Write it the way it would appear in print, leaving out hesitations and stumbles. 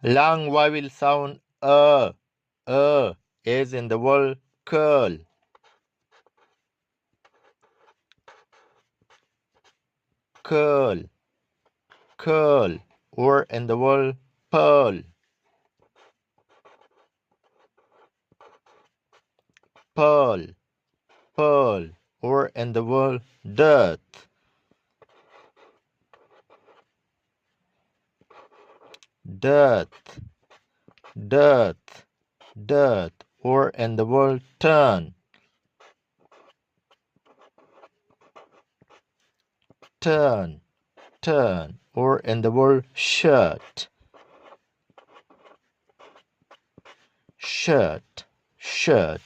Long vowel sound as in the word curl. Curl, curl, or in the word pearl. Pearl, pearl, or in the word dearth. Dearth, dearth, dearth, or in the word turn. Turn, turn, or in the word shirt. Shirt, shirt.